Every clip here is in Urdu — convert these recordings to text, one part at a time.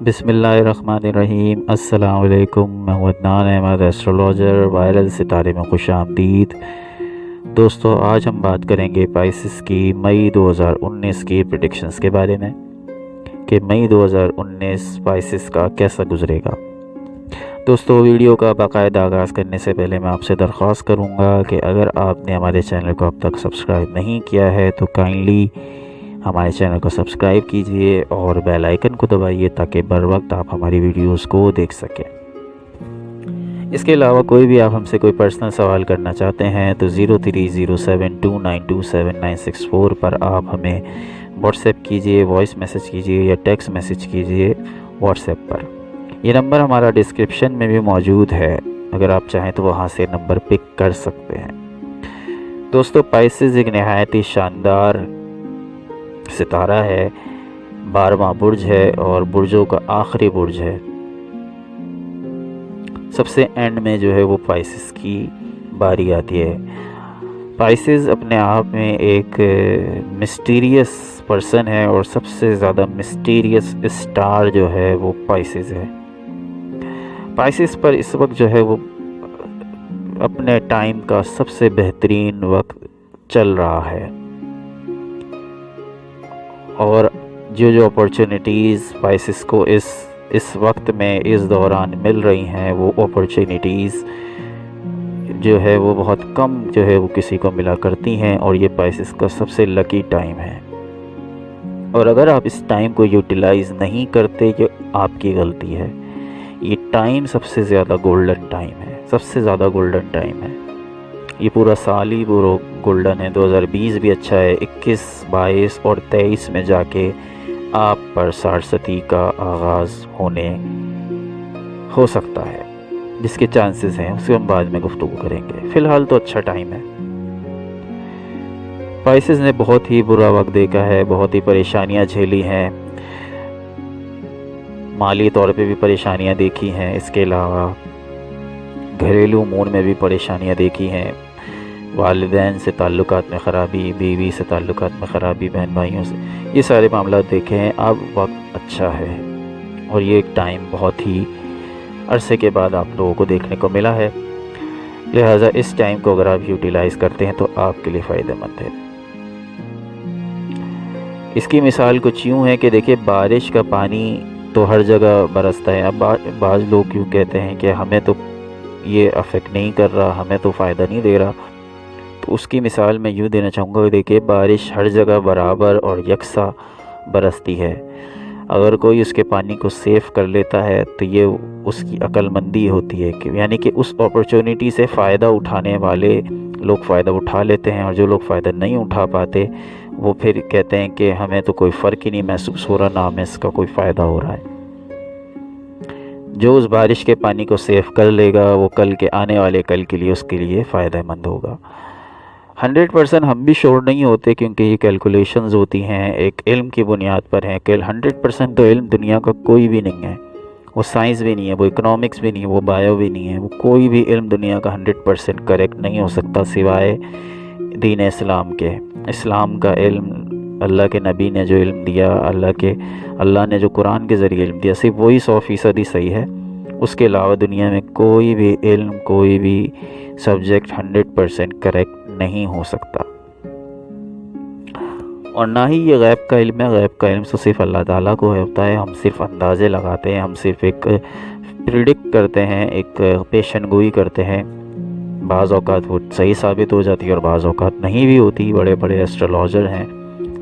بسم اللہ الرحمن الرحیم۔ السلام علیکم، میں ہوں عدنان احمد، ایسٹرولوجر۔ وائرل ستارے میں خوش آمدید۔ دوستو، آج ہم بات کریں گے پائسس کی مئی 2019 کی پریڈکشنز کے بارے میں کہ مئی 2019 پائسس کا کیسا گزرے گا۔ دوستو، ویڈیو کا باقاعدہ آغاز کرنے سے پہلے میں آپ سے درخواست کروں گا کہ اگر آپ نے ہمارے چینل کو اب تک سبسکرائب نہیں کیا ہے تو کائنڈلی ہمارے چینل کو سبسکرائب کیجئے اور بیل آئیکن کو دبائیے تاکہ بر وقت آپ ہماری ویڈیوز کو دیکھ سکیں۔ اس کے علاوہ کوئی بھی آپ ہم سے کوئی پرسنل سوال کرنا چاہتے ہیں تو 0307292796 پر آپ ہمیں واٹس ایپ کیجئے، وائس میسج کیجئے یا ٹیکسٹ میسج کیجئے واٹس ایپ پر۔ یہ نمبر ہمارا ڈسکرپشن میں بھی موجود ہے، اگر آپ چاہیں تو وہاں سے نمبر پک کر سکتے ہیں۔ دوستو، پائسس ایک نہایت ہی شاندار ستارہ ہے، 12واں برج ہے اور برجوں کا آخری برج ہے۔ سب سے اینڈ میں جو ہے وہ پائسس کی باری آتی ہے۔ پائسس اپنے آپ میں ایک مسٹیریس پرسن ہے اور سب سے زیادہ مسٹیریس اسٹار جو ہے وہ پائسس ہے۔ پائسس پر اس وقت جو ہے وہ اپنے ٹائم کا سب سے بہترین وقت چل رہا ہے، اور جو اپورچونیٹیز پائسس کو اس وقت میں اس دوران مل رہی ہیں، وہ اپورچونیٹیز جو ہے وہ بہت کم جو ہے وہ کسی کو ملا کرتی ہیں، اور یہ پائسس کا سب سے لکی ٹائم ہے۔ اور اگر آپ اس ٹائم کو یوٹیلائز نہیں کرتے، یہ آپ کی غلطی ہے۔ یہ ٹائم سب سے زیادہ گولڈن ٹائم ہے، سب سے زیادہ گولڈن ٹائم ہے۔ یہ پورا سال ہی پورا گولڈن ہے۔ 2020 بھی اچھا ہے، 21، 22 اور 23 میں جا کے آپ پر سارستی کا آغاز ہو سکتا ہے، جس کے چانسز ہیں اس کو ہم بعد میں گفتگو کریں گے۔ فی الحال تو اچھا ٹائم ہے۔ پائسس نے بہت ہی برا وقت دیکھا ہے، بہت ہی پریشانیاں جھیلی ہیں، مالی طور پہ بھی پریشانیاں دیکھی ہیں، اس کے علاوہ گھریلو امور میں بھی پریشانیاں دیکھی ہیں، والدین سے تعلقات میں خرابی، بیوی سے تعلقات میں خرابی، بہن بھائیوں سے، یہ سارے معاملات دیکھے ہیں۔ اب وقت اچھا ہے اور یہ ایک ٹائم بہت ہی عرصے کے بعد آپ لوگوں کو دیکھنے کو ملا ہے، لہٰذا اس ٹائم کو اگر آپ یوٹیلائز کرتے ہیں تو آپ کے لیے فائدہ مند ہے۔ اس کی مثال کچھ یوں ہے کہ دیکھیں، بارش کا پانی تو ہر جگہ برستا ہے۔ اب بعض لوگ کیوں کہتے ہیں کہ ہمیں تو یہ افیکٹ نہیں کر رہا، ہمیں تو فائدہ نہیں دے رہا، تو اس کی مثال میں یوں دینا چاہوں گا کہ دیکھیں، بارش ہر جگہ برابر اور یکساں برستی ہے۔ اگر کوئی اس کے پانی کو سیو کر لیتا ہے تو یہ اس کی عقل مندی ہوتی ہے، یعنی کہ اس اپرچونٹی سے فائدہ اٹھانے والے لوگ فائدہ اٹھا لیتے ہیں، اور جو لوگ فائدہ نہیں اٹھا پاتے وہ پھر کہتے ہیں کہ ہمیں تو کوئی فرق ہی نہیں محسوس ہو رہا، نہ ہمیں اس کا کوئی فائدہ ہو رہا ہے۔ جو اس بارش کے پانی کو سیو کر لے گا وہ کل کے آنے والے کل کے لیے اس کے لیے فائدہ مند ہوگا۔ 100% ہم بھی شور نہیں ہوتے، کیونکہ یہ کیلکولیشنز ہوتی ہیں، ایک علم کی بنیاد پر ہیں کہ 100% تو علم دنیا کا کوئی بھی نہیں ہے، وہ سائنس بھی نہیں ہے، وہ اکنامکس بھی نہیں ہے، وہ بایو بھی نہیں ہے، وہ کوئی بھی علم دنیا کا 100% کریکٹ نہیں ہو سکتا سوائے دین اسلام کے۔ اسلام کا علم، اللہ کے نبی نے جو علم دیا، اللہ نے جو قرآن کے ذریعے علم دیا، صرف وہی 100% صحیح ہے۔ اس کے علاوہ دنیا میں کوئی بھی علم، کوئی بھی سبجیکٹ 100% کریکٹ نہیں ہو سکتا، اور نہ ہی یہ غیب کا علم ہے۔ غیب کا علم تو صرف اللہ تعالیٰ کو ہوتا ہے، ہم صرف اندازے لگاتے ہیں، ہم صرف ایک پریڈکٹ کرتے ہیں، ایک پیشن گوئی کرتے ہیں۔ بعض اوقات وہ صحیح ثابت ہو جاتی ہے اور بعض اوقات نہیں بھی ہوتی۔ بڑے بڑے ایسٹرولوجر ہیں،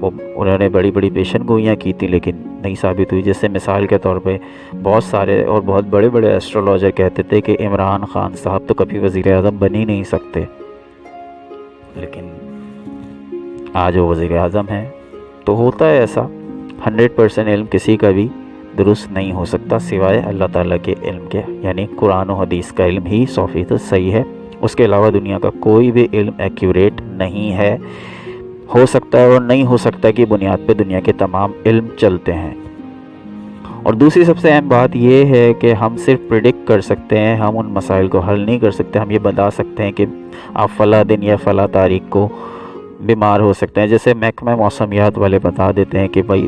انہوں نے بڑی بڑی پیشن گوئیاں کی تھی لیکن نہیں ثابت ہوئی۔ جیسے مثال کے طور پہ بہت سارے اور بہت بڑے بڑے ایسٹرولوجر کہتے تھے کہ عمران خان صاحب تو کبھی وزیر اعظم بن ہی نہیں سکتے، لیکن آج وہ وزیر اعظم ہیں۔ تو ہوتا ہے ایسا، 100% علم کسی کا بھی درست نہیں ہو سکتا سوائے اللہ تعالیٰ کے علم کے، یعنی قرآن و حدیث کا علم ہی 100% صحیح ہے۔ اس کے علاوہ دنیا کا کوئی بھی علم ایکیوریٹ نہیں ہے۔ ہو سکتا ہے اور نہیں ہو سکتا کی بنیاد پہ دنیا کے تمام علم چلتے ہیں۔ اور دوسری سب سے اہم بات یہ ہے کہ ہم صرف پریڈکٹ کر سکتے ہیں، ہم ان مسائل کو حل نہیں کر سکتے۔ ہم یہ بتا سکتے ہیں کہ آپ فلاں دن یا فلاں تاریخ کو بیمار ہو سکتے ہیں، جیسے محکمہ موسمیات والے بتا دیتے ہیں کہ بھائی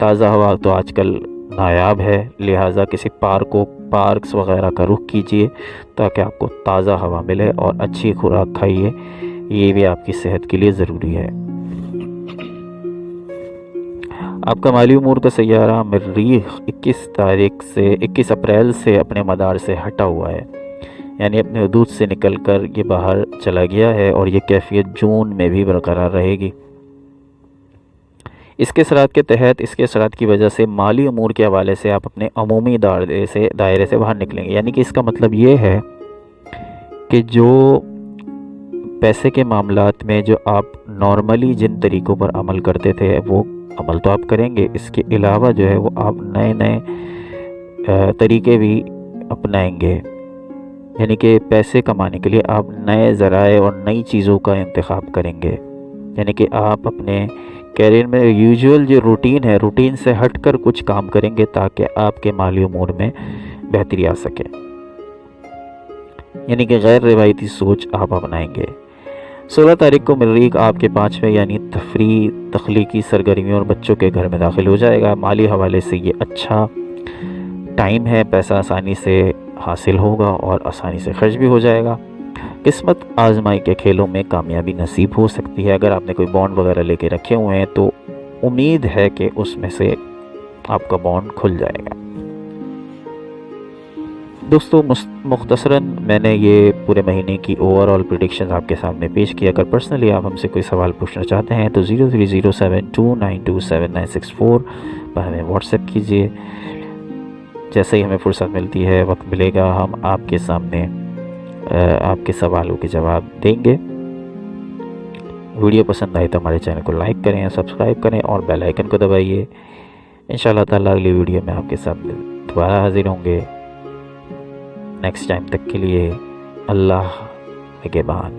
تازہ ہوا تو آج کل نایاب ہے، لہٰذا کسی پارکس وغیرہ کا رخ کیجیے تاکہ آپ کو تازہ ہوا ملے، اور اچھی خوراک کھائیے، یہ بھی آپ کی صحت کے لیے ضروری ہے۔ آپ کا مالی امور کا سیارہ مریخ 21 اپریل سے اپنے مدار سے ہٹا ہوا ہے، یعنی اپنے حدود سے نکل کر یہ باہر چلا گیا ہے، اور یہ کیفیت جون میں بھی برقرار رہے گی۔ اس کے اثرات کے تحت، اس کے اثرات کی وجہ سے مالی امور کے حوالے سے آپ اپنے عمومی دائرے سے باہر نکلیں گے، یعنی کہ اس کا مطلب یہ ہے کہ جو پیسے کے معاملات میں جو آپ نارملی جن طریقوں پر عمل کرتے تھے وہ عمل تو آپ کریں گے، اس کے علاوہ جو ہے وہ آپ نئے طریقے بھی اپنائیں گے، یعنی کہ پیسے کمانے کے لیے آپ نئے ذرائع اور نئی چیزوں کا انتخاب کریں گے، یعنی کہ آپ اپنے کیریئر میں یوزول جو روٹین سے ہٹ کر کچھ کام کریں گے تاکہ آپ کے مالی امور میں بہتری آ سکے، یعنی کہ غیر روایتی سوچ آپ اپنائیں گے۔ 16 تاریخ کو مریخ آپ کے 5ویں یعنی تفریح، تخلیقی سرگرمیوں اور بچوں کے گھر میں داخل ہو جائے گا۔ مالی حوالے سے یہ اچھا ٹائم ہے، پیسہ آسانی سے حاصل ہوگا اور آسانی سے خرچ بھی ہو جائے گا۔ قسمت آزمائی کے کھیلوں میں کامیابی نصیب ہو سکتی ہے۔ اگر آپ نے کوئی بانڈ وغیرہ لے کے رکھے ہوئے ہیں تو امید ہے کہ اس میں سے آپ کا بانڈ کھل جائے گا۔ دوستو مختصراً میں نے یہ پورے مہینے کی اوور آل پریڈکشنز آپ کے سامنے پیش کیا۔ اگر پرسنلی آپ ہم سے کوئی سوال پوچھنا چاہتے ہیں تو 0307292794 پر ہمیں واٹس ایپ کیجیے۔ جیسے ہی ہمیں فرصت ملتی ہے، وقت ملے گا، ہم آپ کے سامنے آپ کے سوالوں کے جواب دیں گے۔ ویڈیو پسند آئی تو ہمارے چینل کو لائک کریں، سبسکرائب کریں اور بیل آئیکن کو دبائیے۔ انشاءاللہ تعالیٰ اگلی ویڈیو میں آپ کے سامنے دوبارہ حاضر ہوں گے۔ نیکسٹ ٹائم تک کے لیے اللہ نگہبان۔